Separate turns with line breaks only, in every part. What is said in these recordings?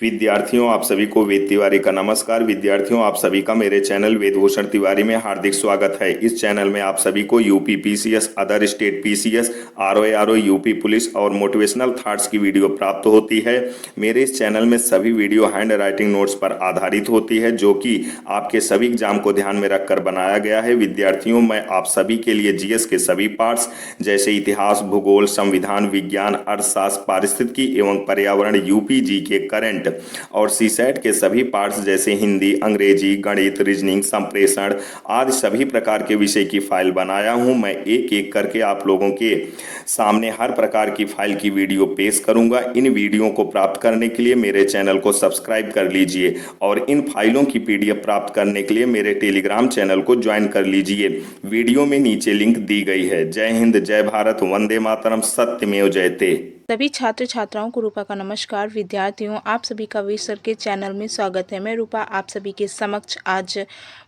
विद्यार्थियों, आप सभी को वेद तिवारी का नमस्कार। विद्यार्थियों, आप सभी का मेरे चैनल वेदभूषण तिवारी में हार्दिक स्वागत है। इस चैनल में आप सभी को UP PCS, other state PCS, RO UP police और मोटिवेशनल थॉट्स की वीडियो प्राप्त होती है। मेरे इस चैनल में सभी वीडियो हैंड राइटिंग नोट्स पर आधारित होती है, जो कि आपके सभी एग्जाम को ध्यान में रखकर बनाया गया है। विद्यार्थियों, मैं आप सभी के लिए जीएस के सभी पार्ट्स जैसे इतिहास, भूगोल, संविधान, विज्ञान, अर्थशास्त्र, पारिस्थितिकी एवं पर्यावरण, यूपी जी के करंट और सीसैट के सभी पार्ट्स जैसे हिंदी, अंग्रेजी, गणित, रीजनिंग, संप्रेषण आदि सभी प्रकार के विषय की फाइल बनाया हूं। मैं एक एक करके आप लोगों के सामने हर प्रकार की फाइल की वीडियो पेश करूंगा। इन वीडियो को प्राप्त करने के लिए मेरे चैनल को सब्सक्राइब कर लीजिए और इन फाइलों की पीडीएफ प्राप्त करने के लिए मेरे टेलीग्राम चैनल को ज्वाइन कर लीजिए। वीडियो में नीचे लिंक दी गई है। जय हिंद, जय भारत, वंदे मातरम, सत्यमेव जयते।
सभी छात्र छात्राओं को रूपा का नमस्कार। विद्यार्थियों, आप सभी का वेद सर के चैनल में स्वागत है। मैं रूपा आप सभी के समक्ष आज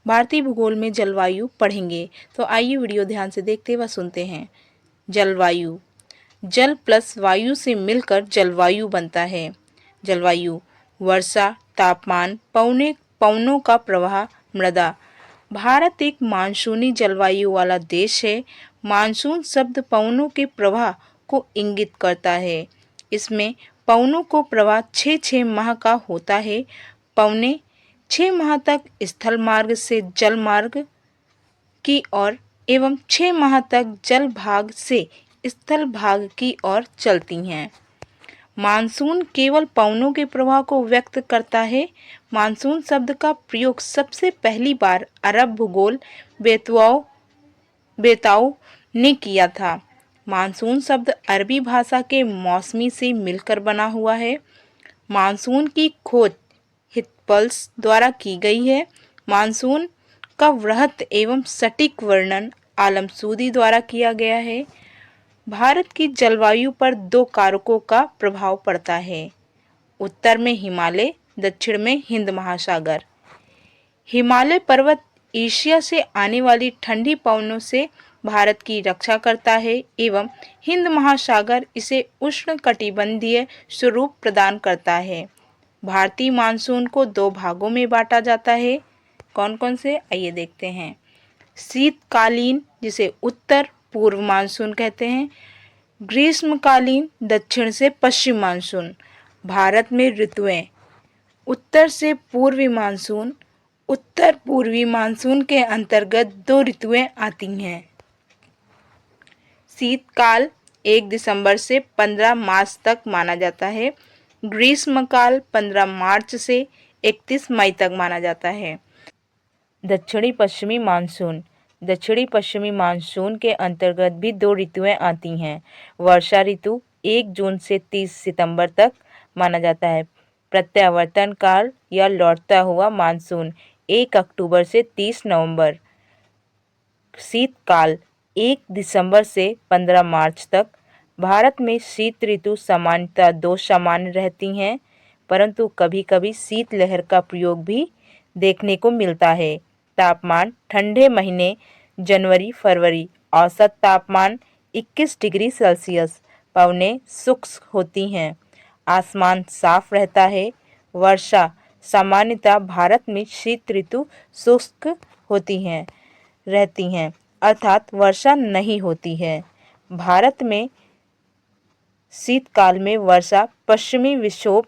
भारतीय भूगोल में जलवायु पढ़ेंगे। तो आइए वीडियो ध्यान से देखते व सुनते हैं। जलवायु, जल प्लस वायु से मिलकर जलवायु बनता है। जलवायु वर्षा, तापमान, पवनों का प्रवाह, मृदा। भारत एक मानसूनी जलवायु वाला देश है। मानसून शब्द पवनों के प्रवाह को इंगित करता है। इसमें पवनों को प्रवाह 6 माह का होता है। पवने 6 माह तक स्थल मार्ग से जल मार्ग की ओर एवं 6 माह तक जल भाग से स्थल भाग की ओर चलती हैं। मानसून केवल पवनों के प्रवाह को व्यक्त करता है। मानसून शब्द का प्रयोग सबसे पहली बार अरब भूगोल बेताओ ने किया था। मानसून शब्द अरबी भाषा के मौसमी से मिलकर बना हुआ है। मानसून की खोज हितपल्स द्वारा की गई है। मानसून का वृहत एवं सटीक वर्णन आलमसूदी द्वारा किया गया है। भारत की जलवायु पर 2 कारकों का प्रभाव पड़ता है। उत्तर में हिमालय, दक्षिण में हिंद महासागर। हिमालय पर्वत एशिया से आने वाली ठंडी पवनों से भारत की रक्षा करता है एवं हिंद महासागर इसे उष्णकटिबंधीय स्वरूप प्रदान करता है। भारतीय मानसून को 2 भागों में बांटा जाता है। कौन कौन से, आइए देखते हैं। शीतकालीन, जिसे उत्तर पूर्व मानसून कहते हैं। ग्रीष्मकालीन, दक्षिण से पश्चिम मानसून। भारत में ऋतुएं, उत्तर से पूर्वी मानसून। उत्तर पूर्वी मानसून के अंतर्गत 2 ऋतुएं आती हैं। शीतकाल 1 दिसंबर से 15 मार्च तक माना जाता है। ग्रीष्मकाल 15 मार्च से 31 मई तक माना जाता है। दक्षिणी पश्चिमी मानसून, दक्षिणी पश्चिमी मानसून के अंतर्गत भी 2 ऋतुएं आती हैं। वर्षा ऋतु 1 जून से 30 सितंबर तक माना जाता है। प्रत्यावर्तन काल या लौटता हुआ मानसून 1 अक्टूबर से 30 नवंबर। शीतकाल 1 दिसंबर से 15 मार्च तक। भारत में शीत ऋतु सामान्यतः 2 सामान्य रहती हैं, परंतु कभी कभी शीतलहर का प्रयोग भी देखने को मिलता है। तापमान ठंडे महीने जनवरी फरवरी, औसत तापमान 21 डिग्री सेल्सियस। पवनें शुष्क होती हैं। आसमान साफ रहता है। वर्षा सामान्यतः भारत में शीत ऋतु शुष्क रहती हैं, अर्थात वर्षा नहीं होती है। भारत में शीतकाल में वर्षा पश्चिमी विक्षोभ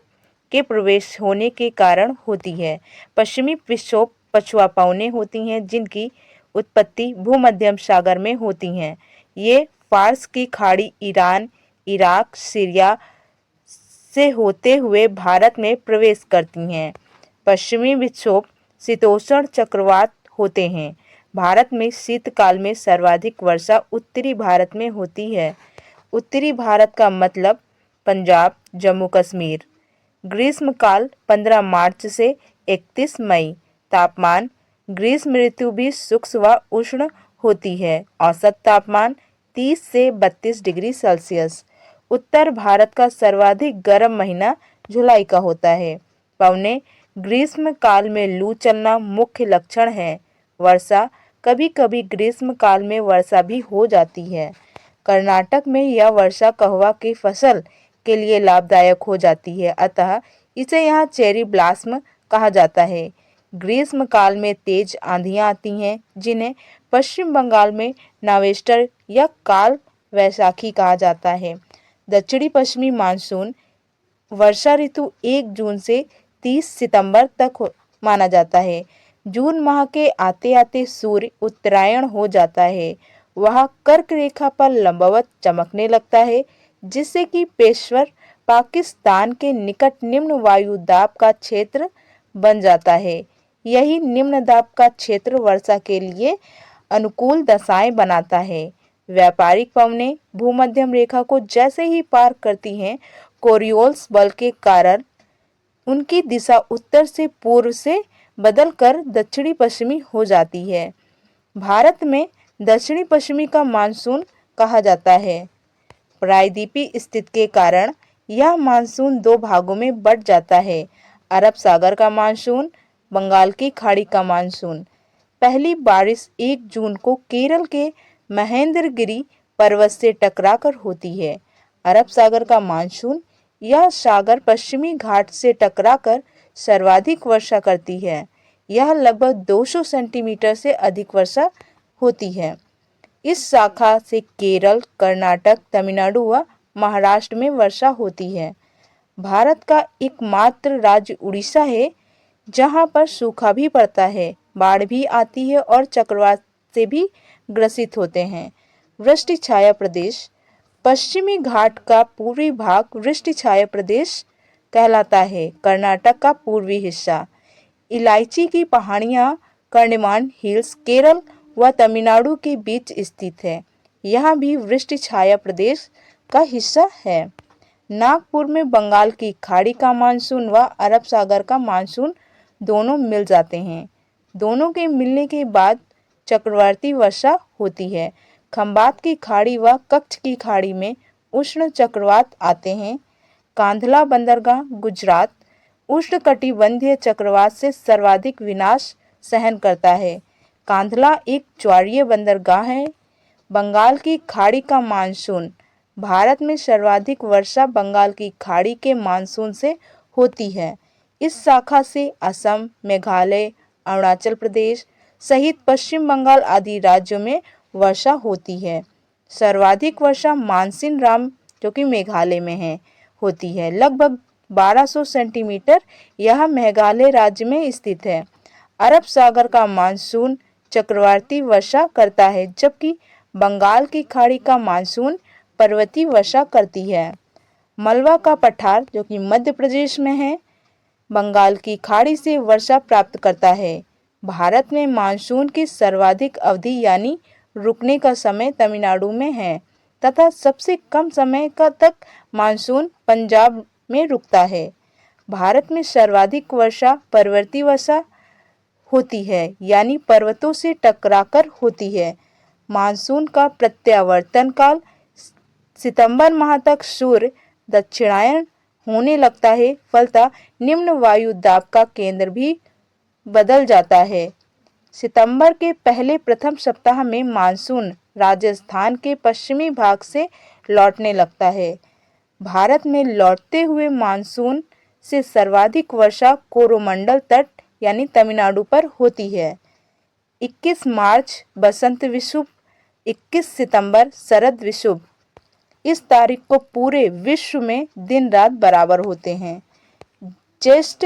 के प्रवेश होने के कारण होती है। पश्चिमी विक्षोभ पछुआ पवनें होती हैं, जिनकी उत्पत्ति भूमध्य सागर में होती हैं। ये फारस की खाड़ी, ईरान, इराक, सीरिया से होते हुए भारत में प्रवेश करती हैं। पश्चिमी विक्षोभ शीतोष्ण चक्रवात होते हैं। भारत में शीतकाल में सर्वाधिक वर्षा उत्तरी भारत में होती है। उत्तरी भारत का मतलब पंजाब, जम्मू कश्मीर। ग्रीष्मकाल 15 मार्च से 31 मई। तापमान ग्रीष्म ऋतु भी शुष्क व उष्ण होती है। औसत तापमान 30 से 32 डिग्री सेल्सियस। उत्तर भारत का सर्वाधिक गर्म महीना जुलाई का होता है। पवने ग्रीष्म काल में लू चलना मुख्य लक्षण है। वर्षा कभी कभी ग्रीष्म काल में वर्षा भी हो जाती है। कर्नाटक में यह वर्षा कहवा की फसल के लिए लाभदायक हो जाती है, अतः इसे यहाँ चेरी ब्लास्म कहा जाता है। ग्रीष्म काल में तेज आंधियाँ आती हैं जिन्हें पश्चिम बंगाल में नावेस्टर या काल वैशाखी कहा जाता है। दक्षिणी पश्चिमी मानसून वर्षा ऋतु 1 जून से 30 सितंबर तक माना जाता है। जून माह के आते आते सूर्य उत्तरायण हो जाता है। वह कर्क रेखा पर लंबवत चमकने लगता है जिससे कि पेशवर पाकिस्तान के निकट निम्न वायु दाब का क्षेत्र बन जाता है। यही निम्न दाब का क्षेत्र वर्षा के लिए अनुकूल दशाएं बनाता है। व्यापारिक पवनें भूमध्यम रेखा को जैसे ही पार करती हैं, कोरियोल्स बल के कारण उनकी दिशा उत्तर से पूर्व से बदलकर दक्षिणी पश्चिमी हो जाती है। भारत में दक्षिणी पश्चिमी का मानसून कहा जाता है। प्रायद्वीपीय स्थिति के कारण यह मानसून 2 भागों में बंट जाता है। अरब सागर का मानसून, बंगाल की खाड़ी का मानसून। पहली बारिश 1 जून को केरल के महेंद्रगिरी पर्वत से टकराकर होती है। अरब सागर का मानसून यह सागर पश्चिमी घाट से टकराकर सर्वाधिक वर्षा करती है। यह लगभग 200 सेंटीमीटर से अधिक वर्षा होती है। इस शाखा से केरल, कर्नाटक, तमिलनाडु व महाराष्ट्र में वर्षा होती है। भारत का एकमात्र राज्य उड़ीसा है जहां पर सूखा भी पड़ता है, बाढ़ भी आती है और चक्रवात से भी ग्रसित होते हैं। वृष्टि छाया प्रदेश, पश्चिमी घाट का पूर्वी भाग वृष्टि छाया प्रदेश कहलाता है। कर्नाटक का पूर्वी हिस्सा, इलायची की पहाड़ियाँ कर्णिमान हिल्स केरल व तमिलनाडु के बीच स्थित है। यह भी वृष्टि छाया प्रदेश का हिस्सा है। नागपुर में बंगाल की खाड़ी का मानसून व अरब सागर का मानसून दोनों मिल जाते हैं। दोनों के मिलने के बाद चक्रवाती वर्षा होती है। खंबात की खाड़ी व कच्छ की खाड़ी में उष्ण चक्रवात आते हैं। कांधला बंदरगाह गुजरात उष्णकटिबंधीय चक्रवात से सर्वाधिक विनाश सहन करता है। कांधला एक ज्वारीय बंदरगाह है। बंगाल की खाड़ी का मानसून, भारत में सर्वाधिक वर्षा बंगाल की खाड़ी के मानसून से होती है। इस शाखा से असम, मेघालय, अरुणाचल प्रदेश सहित पश्चिम बंगाल आदि राज्यों में वर्षा होती है। सर्वाधिक वर्षा मानसिनराम जो कि मेघालय में है होती है, लगभग 1200 सेंटीमीटर। यह मेघालय राज्य में स्थित है। अरब सागर का मानसून चक्रवाती वर्षा करता है जबकि बंगाल की खाड़ी का मानसून पर्वतीय वर्षा करती है। मलवा का पठार जो कि मध्य प्रदेश में है, बंगाल की खाड़ी से वर्षा प्राप्त करता है। भारत में मानसून की सर्वाधिक अवधि यानी रुकने का समय तमिलनाडु में है तथा सबसे कम समय का तक मानसून पंजाब में रुकता है। भारत में सर्वाधिक वर्षा पर्वतीय वर्षा होती है यानी पर्वतों से टकराकर होती है। मानसून का प्रत्यावर्तन काल सितंबर माह तक सूर्य दक्षिणायन होने लगता है, फलतः निम्न वायु दाब का केंद्र भी बदल जाता है। सितंबर के पहले प्रथम सप्ताह में मानसून राजस्थान के पश्चिमी भाग से लौटने लगता है। भारत में लौटते हुए मानसून से सर्वाधिक वर्षा कोरोमंडल तट यानी तमिलनाडु पर होती है। 21 मार्च बसंत विषुव, 21 सितंबर शरद विषुव। इस तारीख को पूरे विश्व में दिन रात बराबर होते हैं। जेस्ट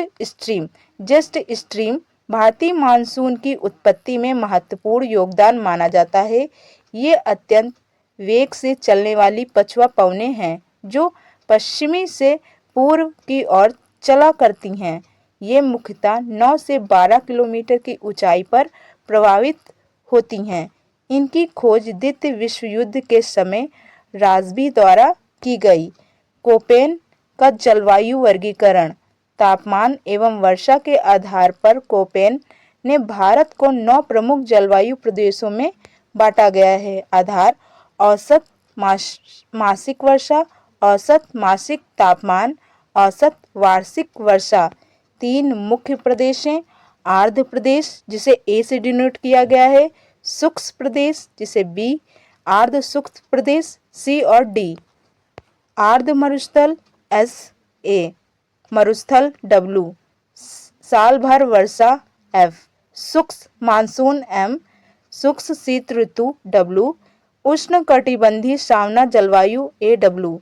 स्ट्रीम भारतीय मानसून की उत्पत्ति में महत्वपूर्ण योगदान माना जाता है। ये अत्यंत वेग से चलने वाली पछुआ पवनें हैं जो पश्चिमी से पूर्व की ओर चला करती हैं। ये मुख्यतः 9 से 12 किलोमीटर की ऊंचाई पर प्रभावित होती हैं। इनकी खोज द्वितीय विश्व युद्ध के समय राजबी द्वारा की गई। कोपेन का जलवायु वर्गीकरण, तापमान एवं वर्षा के आधार पर कोपेन ने भारत को 9 प्रमुख जलवायु प्रदेशों में बांटा गया है। आधार औसत मासिक वर्षा, औसत मासिक तापमान, औसत वार्षिक वर्षा। 3 मुख्य प्रदेश हैं। आर्द्र प्रदेश जिसे ए से डिनोट किया गया है, शुष्क प्रदेश जिसे बी, आर्द्र शुष्क प्रदेश सी और डी, आर्द्र मरुस्थल एस ए। मरुस्थल W, साल भर वर्षा F, शुष्क मानसून M, शुष्क शीत ऋतु W, उष्ण कटिबंधीय सावना जलवायु AW।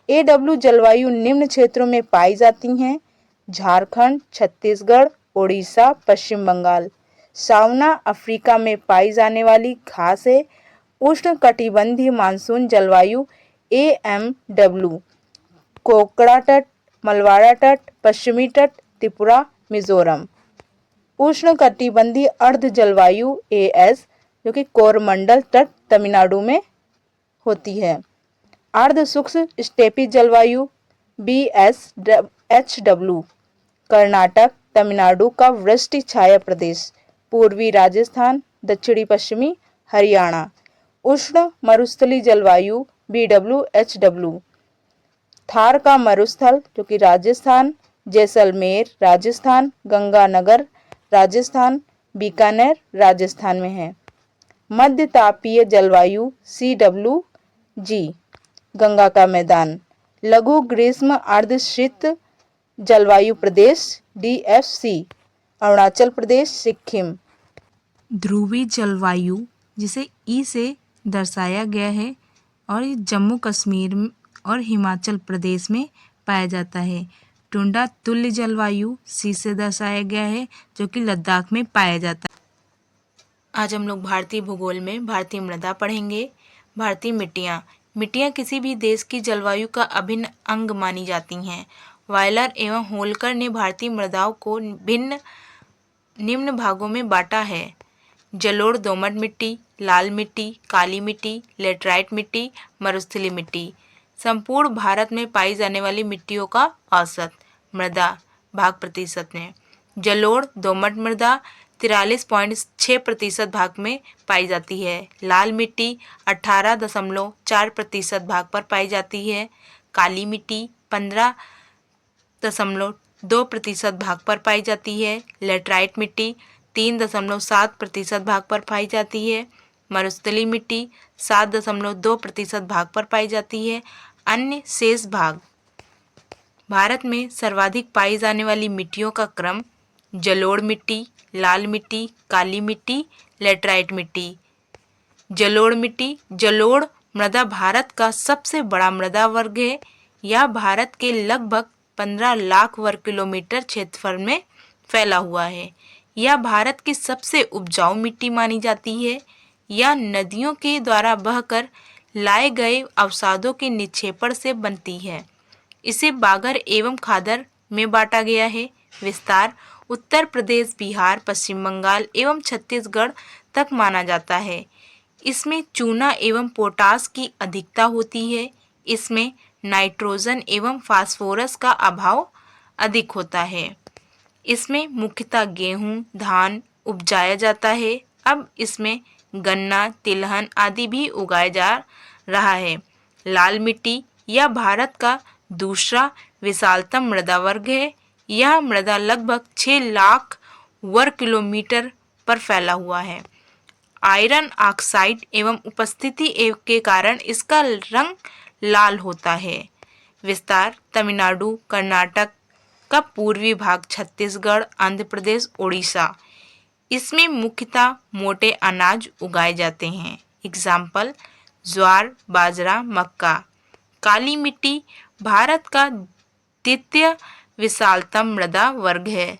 AW जलवायु निम्न क्षेत्रों में पाई जाती हैं: झारखंड, छत्तीसगढ़, ओडिशा, पश्चिम बंगाल। सावना अफ्रीका में पाई जाने वाली घास है। उष्ण कटिबंधीय मानसून जलवायु AMW, कोकड़ा तट, मलवाड़ा तट, पश्चिमी तट, त्रिपुरा, मिजोरम। उष्ण कटिबंधीय अर्ध जलवायु AS, जो कि कोरमंडल तट तमिलनाडु में होती है। अर्ध शुष्क स्टेपी जलवायु BSHW, कर्नाटक, तमिलनाडु का वृष्टि छाया प्रदेश, पूर्वी राजस्थान, दक्षिणी पश्चिमी हरियाणा। उष्ण मरुस्थलीय जलवायु BWHW, थार का मरुस्थल जो कि राजस्थान, जैसलमेर राजस्थान, गंगानगर राजस्थान, बीकानेर राजस्थान में है। मध्य तापीय जलवायु CWG, गंगा का मैदान। लघु ग्रीष्म अर्ध शीत जलवायु प्रदेश DFC, अरुणाचल प्रदेश, सिक्किम। ध्रुवीय जलवायु जिसे ई से दर्शाया गया है और ये जम्मू कश्मीर और हिमाचल प्रदेश में पाया जाता है। टुंडा तुल्य जलवायु सी से दर्शाया गया है जो कि लद्दाख में पाया जाता है। आज हम लोग भारतीय भूगोल में भारतीय मृदा पढ़ेंगे। भारतीय मिट्टियाँ किसी भी देश की जलवायु का अभिन्न अंग मानी जाती हैं। वायलर एवं होलकर ने भारतीय मृदाओं को निम्न भागों में बांटा है: जलोढ़ दोमट मिट्टी, लाल मिट्टी, काली मिट्टी, लेटराइट मिट्टी, मरुस्थलीय मिट्टी। संपूर्ण भारत में पाई जाने वाली मिट्टियों का औसत मृदा भाग प्रतिशत में: जलोढ़ दोमट मृदा 43.6% भाग में पाई जाती है। लाल मिट्टी 18.4% भाग पर पाई जाती है। काली मिट्टी 15.2% भाग पर पाई जाती है। लेटराइट मिट्टी 3.7% भाग पर पाई जाती है। मरुस्थलीय मिट्टी 7.2% भाग पर पाई जाती है। अन्य शेष भाग। भारत में सर्वाधिक पाई जाने वाली मिट्टियों का क्रम: जलोढ़ मिट्टी, लाल मिट्टी, काली मिट्टी, लेटराइट मिट्टी। जलोढ़ मिट्टी। जलोढ़ मृदा भारत का सबसे बड़ा मृदा वर्ग है। यह भारत के लगभग 15 लाख वर्ग किलोमीटर क्षेत्रफल में फैला हुआ है। यह भारत की सबसे उपजाऊ मिट्टी मानी जाती है। यह नदियों के द्वारा बहकर लाए गए अवसादों के निक्षेपण से बनती है। इसे बागर एवं खादर में बांटा गया है। विस्तार उत्तर प्रदेश, बिहार, पश्चिम बंगाल एवं छत्तीसगढ़ तक माना जाता है। इसमें चूना एवं पोटास की अधिकता होती है। इसमें नाइट्रोजन एवं फास्फोरस का अभाव अधिक होता है। इसमें मुख्यतः गेहूं, धान उपजाया जाता है। अब इसमें गन्ना, तिलहन आदि भी उगाया जा रहा है। लाल मिट्टी। यह भारत का दूसरा विशालतम मृदा वर्ग है। यह मृदा लगभग 6 लाख वर्ग किलोमीटर पर फैला हुआ है। आयरन ऑक्साइड एवं उपस्थिति के कारण इसका रंग लाल होता है। विस्तार तमिलनाडु, कर्नाटक का पूर्वी भाग, छत्तीसगढ़, आंध्र प्रदेश, ओडिशा। इसमें मुख्यतः मोटे अनाज उगाए जाते हैं। एग्जाम्पल: ज्वार, बाजरा, मक्का। काली मिट्टी भारत का द्वितीय विशालतम मृदा वर्ग है।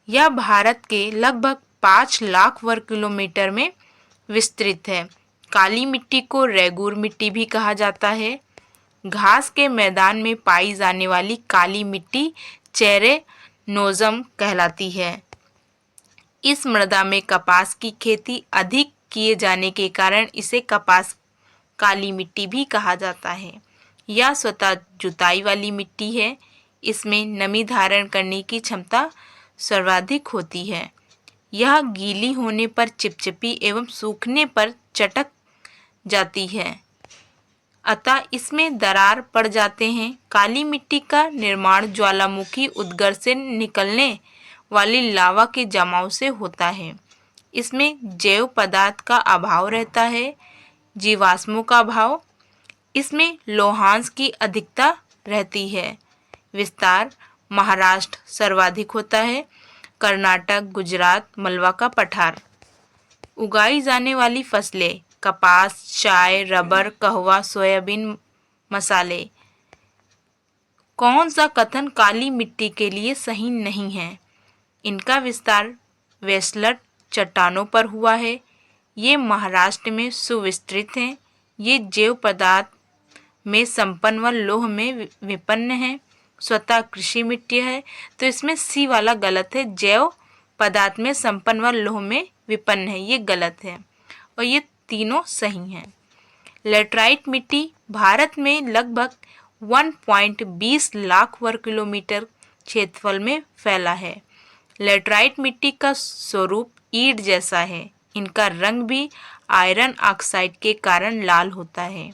यह भारत के लगभग 5 लाख वर्ग किलोमीटर में विस्तृत है। काली मिट्टी को रेगूर मिट्टी भी कहा जाता है। घास के मैदान में पाई जाने वाली काली मिट्टी चेरेनोजम कहलाती है। इस मृदा में कपास की खेती अधिक किए जाने के कारण इसे कपास काली मिट्टी भी कहा जाता है। यह स्वतः जुताई वाली मिट्टी है। इसमें नमी धारण करने की क्षमता सर्वाधिक होती है। यह गीली होने पर चिपचिपी एवं सूखने पर चटक जाती है, अतः इसमें दरार पड़ जाते हैं। काली मिट्टी का निर्माण ज्वालामुखी उद्गार से निकलने वाली लावा के जमाव से होता है। इसमें जैव पदार्थ का अभाव रहता है, जीवाश्मों का अभाव। इसमें लौहांश की अधिकता रहती है। विस्तार महाराष्ट्र सर्वाधिक होता है। कर्नाटक, गुजरात, मलवा का पठार। उगाई जाने वाली फसलें कपास, चाय, रबर, कहवा, सोयाबीन, मसाले। कौन सा कथन काली मिट्टी के लिए सही नहीं है? इनका विस्तार वेस्टलट चट्टानों पर हुआ है। ये महाराष्ट्र में सुविस्तृत हैं। ये जैव पदार्थ में संपन्न व लोह में विपन्न है। स्वतः कृषि मिट्टी है, तो इसमें सी वाला गलत है। जैव पदार्थ में संपन्न व लोह में विपन्न है, ये गलत है और ये तीनों सही हैं। लेटराइट मिट्टी भारत में लगभग 1.20 लाख वर्ग किलोमीटर क्षेत्रफल में फैला है। लेटराइट मिट्टी का स्वरूप ईंट जैसा है। इनका रंग भी आयरन ऑक्साइड के कारण लाल होता है।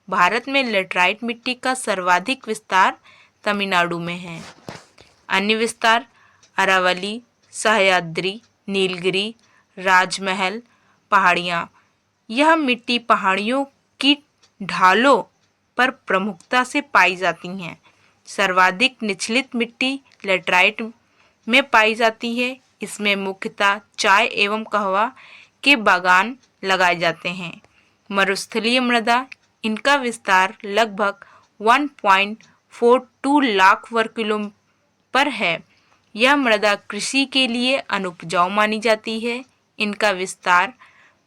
भारत में लेटराइट मिट्टी का सर्वाधिक विस्तार तमिलनाडु में है। अन्य विस्तार अरावली, सह्याद्री, नीलगिरी, राजमहल पहाड़ियाँ। यह मिट्टी पहाड़ियों की ढालों पर प्रमुखता से पाई जाती हैं। सर्वाधिक निचलित मिट्टी लेटराइट में पाई जाती है। इसमें मुख्यतः चाय एवं कहवा के बागान लगाए जाते हैं। मरुस्थलीय मृदा, इनका विस्तार लगभग 1.42 लाख वर्ग किलोमीटर पर है। यह मृदा कृषि के लिए अनुपजाऊ मानी जाती है। इनका विस्तार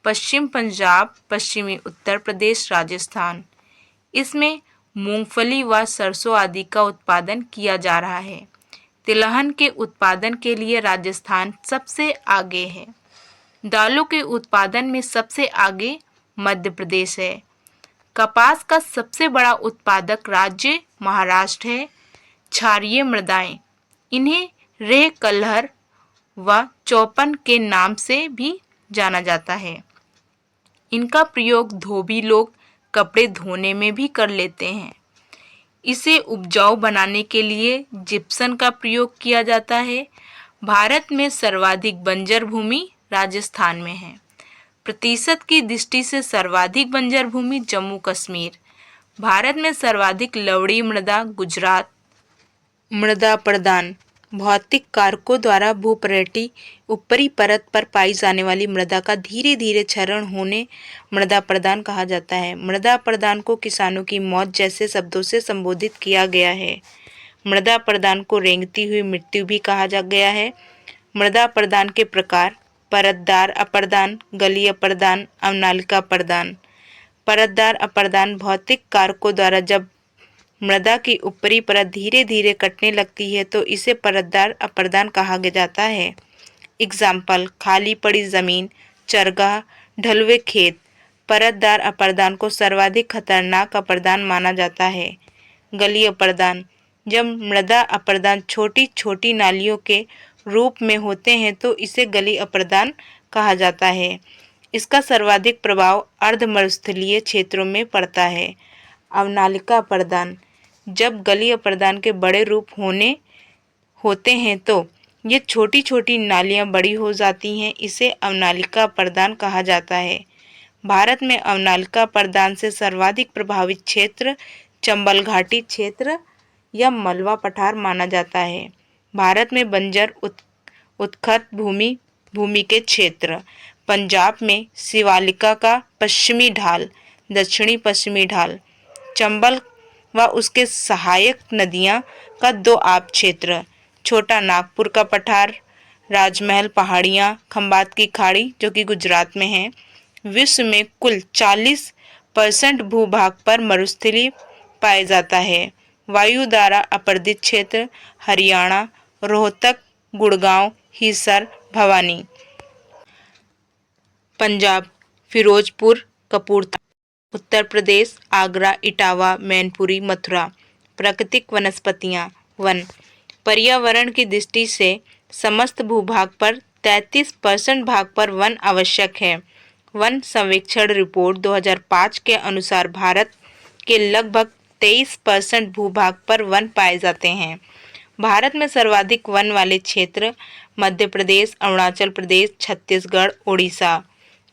पश्चिम पंजाब, पश्चिमी उत्तर प्रदेश, राजस्थान। इसमें मूंगफली व सरसों आदि का उत्पादन किया जा रहा है। तिलहन के उत्पादन के लिए राजस्थान सबसे आगे है। दालों के उत्पादन में सबसे आगे मध्य प्रदेश है। कपास का सबसे बड़ा उत्पादक राज्य महाराष्ट्र है। क्षारीय मृदाएं, इन्हें रेह कलहर व चौपन के नाम से भी जाना जाता है। इनका प्रयोग धोबी लोग कपड़े धोने में भी कर लेते हैं। इसे उपजाऊ बनाने के लिए जिप्सम का प्रयोग किया जाता है। भारत में सर्वाधिक बंजर भूमि राजस्थान में है। प्रतिशत की दृष्टि से सर्वाधिक बंजर भूमि जम्मू कश्मीर। भारत में सर्वाधिक लवणीय मृदा गुजरात। मृदा प्रदान, भौतिक कारकों द्वारा भूपर्यटी ऊपरी परत पर पाई जाने वाली मृदा का धीरे धीरे क्षरण होने मृदा प्रदान कहा जाता है। मृदा प्रदान को किसानों की मौत जैसे शब्दों से संबोधित किया गया है। मृदा प्रदान को रेंगती हुई मृत्यु भी कहा जा गया है। मृदा प्रदान के प्रकार परतदार अप्रदान, गलीय अप्रदान, अवनालिका प्रदान। परतदार अप्रदान भौतिक कारकों द्वारा जब मृदा की ऊपरी परत धीरे धीरे कटने लगती है तो इसे परतदार अप्रदान कहा जाता है। एग्जाम्पल, खाली पड़ी जमीन, चरगाह, ढलुए खेत। परतदार अप्रदान को सर्वाधिक खतरनाक अप्रदान माना जाता है। गलीय अप्रदान, जब मृदा अप्रदान छोटी छोटी नालियों के रूप में होते हैं तो इसे गलीय अप्रदान कहा जाता है। इसका सर्वाधिक प्रभाव अर्ध मरुस्थलीय क्षेत्रों में पड़ता है। अवनालिका अप्रदान, जब गलीय अप्रदान के बड़े रूप होते हैं तो ये छोटी छोटी नालियाँ बड़ी हो जाती हैं। इसे अवनालिका अप्रदान कहा जाता है। भारत में अवनालिका अप्रदान से सर्वाधिक प्रभावित क्षेत्र चंबल घाटी क्षेत्र या मलवा पठार माना जाता है। भारत में बंजर उत्खत भूमि के क्षेत्र पंजाब में शिवालिका का पश्चिमी ढाल, दक्षिणी पश्चिमी ढाल, चंबल व उसके सहायक नदियां का दोआब क्षेत्र, छोटा नागपुर का पठार, राजमहल पहाड़ियाँ, खंबात की खाड़ी जो कि गुजरात में है। विश्व में कुल 40% भूभाग पर मरुस्थलीय पाया जाता है। वायु द्वारा अपर्दित क्षेत्र हरियाणा, रोहतक, गुड़गांव, हिसार, भवानी। पंजाब फिरोजपुर, कपूरथला। उत्तर प्रदेश आगरा, इटावा, मैनपुरी, मथुरा। प्राकृतिक वनस्पतियाँ, वन। पर्यावरण की दृष्टि से समस्त भूभाग पर 33% भाग पर वन आवश्यक है। वन सर्वेक्षण रिपोर्ट 2005 के अनुसार भारत के लगभग 23% भूभाग पर वन पाए जाते हैं। भारत में सर्वाधिक वन वाले क्षेत्र मध्य प्रदेश, अरुणाचल प्रदेश, छत्तीसगढ़, ओडिशा।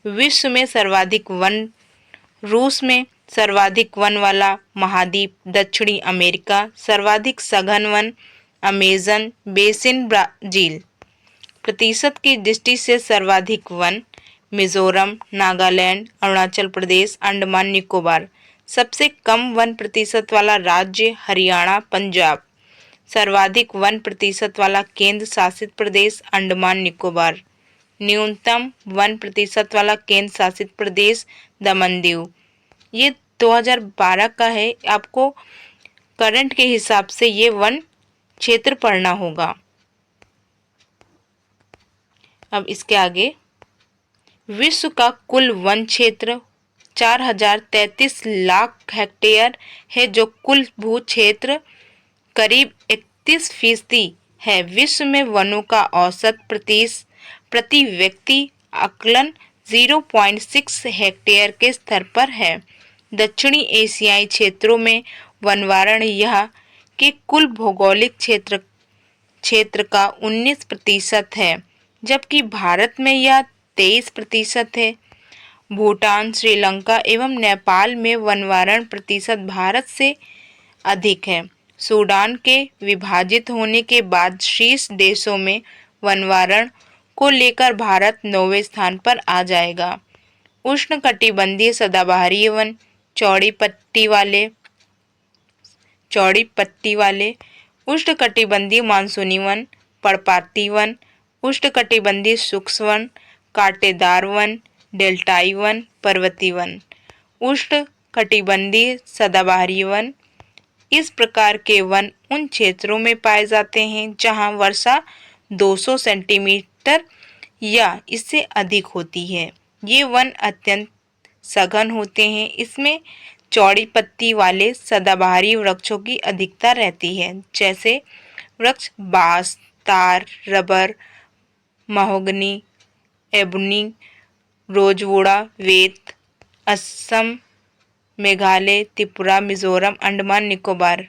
विश्व में सर्वाधिक वन, रूस में सर्वाधिक वन वाला महाद्वीप दक्षिणी अमेरिका, सर्वाधिक सघन वन अमेजन बेसिन ब्राजील। प्रतिशत की दृष्टि से सर्वाधिक वन मिजोरम, नागालैंड, अरुणाचल प्रदेश, अंडमान निकोबार। सबसे कम वन प्रतिशत वाला राज्य हरियाणा, पंजाब। सर्वाधिक वन प्रतिशत वाला केंद्र शासित प्रदेश अंडमान निकोबार। न्यूनतम वन प्रतिशत वाला केंद्र शासित प्रदेश दमन दीव। ये 2012 का है, आपको करंट के हिसाब से ये वन क्षेत्र पढ़ना होगा। अब इसके आगे, विश्व का कुल वन क्षेत्र 4033 लाख हेक्टेयर है, जो कुल भू क्षेत्र करीब 31% है। विश्व में वनों का औसत प्रति व्यक्ति आकलन 0.6 हेक्टेयर के स्तर पर है। दक्षिणी एशियाई क्षेत्रों में वनवारण यह के कुल भौगोलिक क्षेत्र का 19% है, जबकि भारत में यह 23% है। भूटान, श्रीलंका एवं नेपाल में वनवारण प्रतिशत भारत से अधिक है। सूडान के विभाजित होने के बाद शीर्ष देशों में वनवारण को लेकर भारत 9वें स्थान पर आ जाएगा। उष्णकटिबंधीय सदाबहारी वन, चौड़ी पत्ती वाले, उष्णकटिबंधीय मानसूनी वन, पर्णपाती वन, उष्णकटिबंधीय शुष्क वन, कांटेदार वन, डेल्टाई वन, पर्वतीय वन। उष्णकटिबंधीय सदाबहारी वन, इस प्रकार के वन उन क्षेत्रों में पाए जाते हैं जहां वर्षा 200 सेंटीमीटर या इससे अधिक होती है। ये वन अत्यंत सघन होते हैं। इसमें चौड़ी पत्ती वाले सदाबहारी वृक्षों की अधिकता रहती है, जैसे वृक्ष बांस, तार, रबर, महोगनी, एबोनी, रोजवुड़ा, वेत। असम, मेघालय, त्रिपुरा, मिजोरम, अंडमान निकोबार।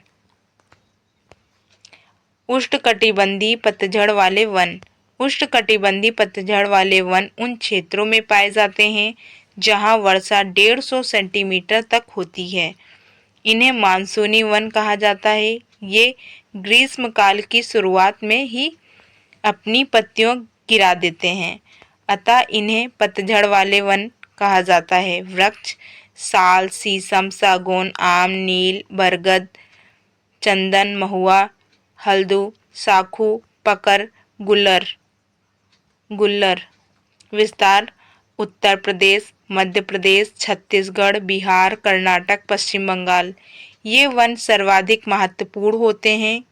उष्णकटिबंधीय पतझड़ वाले वन, उष्णकटिबंधीय पतझड़ वाले वन उन क्षेत्रों में पाए जाते हैं जहां वर्षा 150 सेंटीमीटर तक होती है। इन्हें मानसूनी वन कहा जाता है। ये ग्रीष्मकाल की शुरुआत में ही अपनी पत्तियों गिरा देते हैं, अतः इन्हें पतझड़ वाले वन कहा जाता है। वृक्ष साल, शीशम, सागौन, आम, नील, बरगद, चंदन, महुआ, हल्दू, साखू, पकर, गुल्लर। विस्तार उत्तर प्रदेश, मध्य प्रदेश, छत्तीसगढ़, बिहार, कर्नाटक, पश्चिम बंगाल। ये वन सर्वाधिक महत्वपूर्ण होते हैं।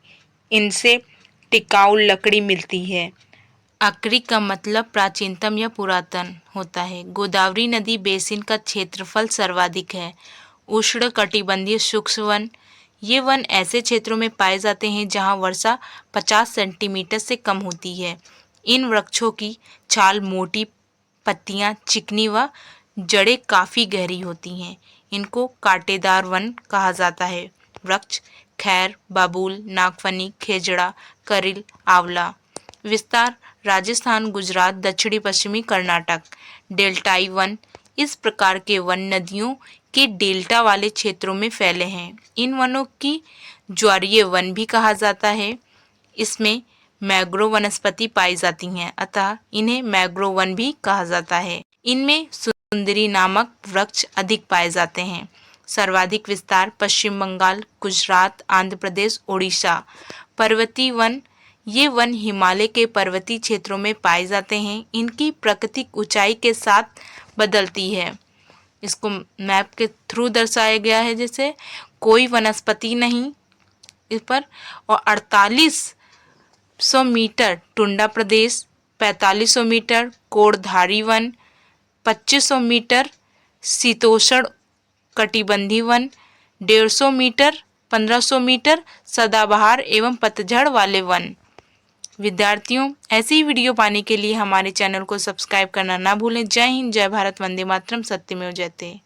इनसे टिकाऊ लकड़ी मिलती है। आकरी का मतलब प्राचीनतम या पुरातन होता है। गोदावरी नदी बेसिन का क्षेत्रफल सर्वाधिक है। उष्णकटिबंधीय शुष्क वन, ये वन ऐसे क्षेत्रों में पाए जाते हैं जहां वर्षा 50 सेंटीमीटर से कम होती है। इन वृक्षों की छाल मोटी, पत्तियां चिकनी व जड़ें काफ़ी गहरी होती हैं। इनको कांटेदार वन कहा जाता है। वृक्ष खैर, बाबूल, नागफनी, खेजड़ा, करिल, आंवला। विस्तार राजस्थान, गुजरात, दक्षिणी पश्चिमी कर्नाटक। डेल्टाई वन, इस प्रकार के वन नदियों के डेल्टा वाले क्षेत्रों में फैले हैं। इन वनों की ज्वारीय वन भी कहा जाता है। इसमें मैंग्रोव वनस्पति पाई जाती हैं, अतः इन्हें मैंग्रोव वन भी कहा जाता है। इनमें सुंदरी नामक वृक्ष अधिक पाए जाते हैं। सर्वाधिक विस्तार पश्चिम बंगाल, गुजरात, आंध्र प्रदेश, ओडिशा। पर्वतीय वन, ये वन हिमालय के पर्वतीय क्षेत्रों में पाए जाते हैं। इनकी प्राकृतिक ऊंचाई के साथ बदलती है। इसको मैप के थ्रू दर्शाया गया है, जैसे कोई वनस्पति नहीं इस पर। और 4800 मीटर टुंडा प्रदेश, 4500 मीटर कोड़धारी वन, 2500 मीटर शीतोष्ण कटिबंधीय वन, 150 मीटर 1500 मीटर सदाबहार एवं पतझड़ वाले वन। विद्यार्थियों, ऐसी वीडियो पाने के लिए हमारे चैनल को सब्सक्राइब करना ना भूलें। जय हिंद, जय भारत, वंदे मातरम, सत्यमेव जयते।